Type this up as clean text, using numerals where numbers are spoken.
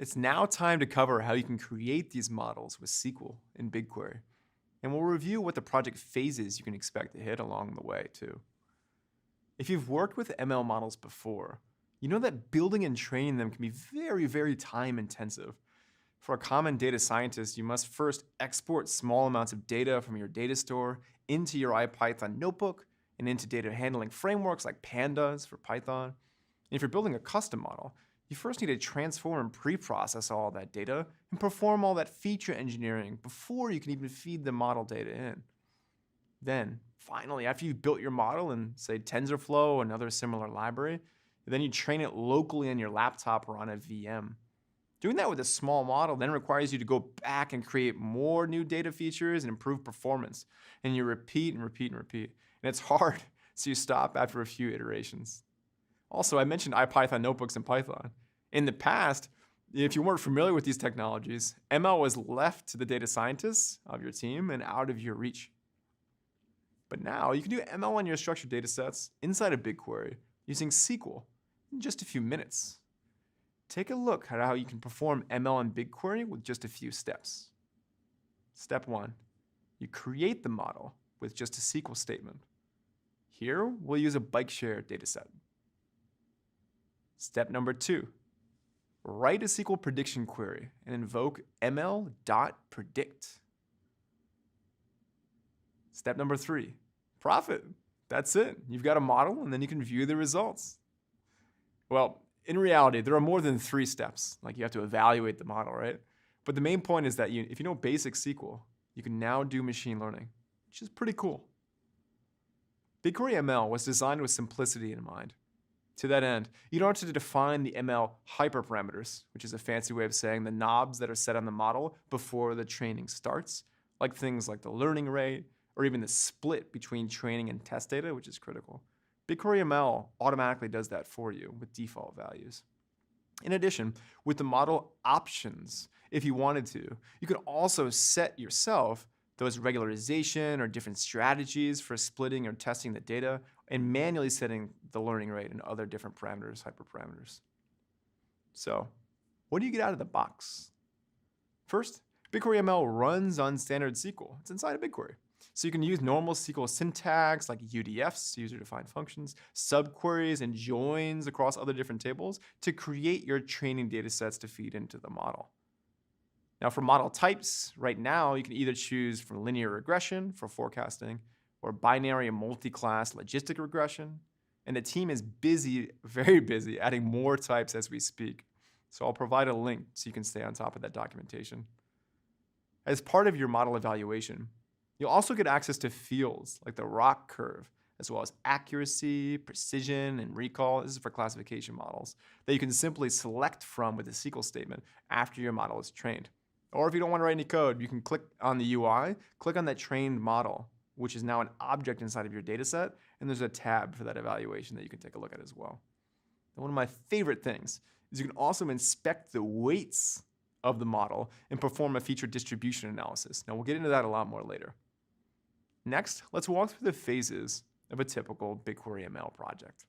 It's now time to cover how you can create these models with SQL in BigQuery. And we'll review what the project phases you can expect to hit along the way, too. If you've worked with ML models before, you know that building and training them can be very, very time intensive. For a common data scientist, you must first export small amounts of data from your data store into your IPython notebook and into data handling frameworks like Pandas for Python. And if you're building a custom model, you first need to transform and pre-process all that data and perform all that feature engineering before you can even feed the model data in. Then, finally, after you've built your model in, say, TensorFlow or another similar library, then you train it locally on your laptop or on a VM. Doing that with a small model then requires you to go back and create more new data features and improve performance. And you repeat and repeat and repeat. And it's hard, so you stop after a few iterations. Also, I mentioned IPython notebooks in Python. In the past, if you weren't familiar with these technologies, ML was left to the data scientists of your team and out of your reach. But now you can do ML on your structured data sets inside of BigQuery using SQL in just a few minutes. Take a look at how you can perform ML in BigQuery with just a few steps. Step 1, you create the model with just a SQL statement. Here, we'll use a bike share dataset. Step number 2, write a SQL prediction query and invoke ml.predict. Step number 3, profit. That's it. You've got a model, and then you can view the results. Well, in reality, there are more than 3 steps. Like, you have to evaluate the model, right? But the main point is that if you know basic SQL, you can now do machine learning, which is pretty cool. BigQuery ML was designed with simplicity in mind. To that end, you don't have to define the ML hyperparameters, which is a fancy way of saying the knobs that are set on the model before the training starts, like things like the learning rate, or even the split between training and test data, which is critical. BigQuery ML automatically does that for you with default values. In addition, with the model options, if you wanted to, you could also set yourself those regularization or different strategies for splitting or testing the data and manually setting the learning rate and other different parameters, hyperparameters. So, what do you get out of the box? First, BigQuery ML runs on standard SQL. It's inside of BigQuery. So you can use normal SQL syntax like UDFs, user-defined functions, subqueries, and joins across other different tables to create your training data sets to feed into the model. Now for model types, right now you can either choose from linear regression for forecasting or binary and multi-class logistic regression. And the team is busy, very busy, adding more types as we speak. So I'll provide a link so you can stay on top of that documentation. As part of your model evaluation, you'll also get access to fields like the ROC curve, as well as accuracy, precision, and recall. This is for classification models that you can simply select from with a SQL statement after your model is trained. Or if you don't want to write any code, you can click on the UI, click on that trained model, which is now an object inside of your data set, and there's a tab for that evaluation that you can take a look at as well. And one of my favorite things is you can also inspect the weights of the model and perform a feature distribution analysis. Now we'll get into that a lot more later. Next, let's walk through the phases of a typical BigQuery ML project.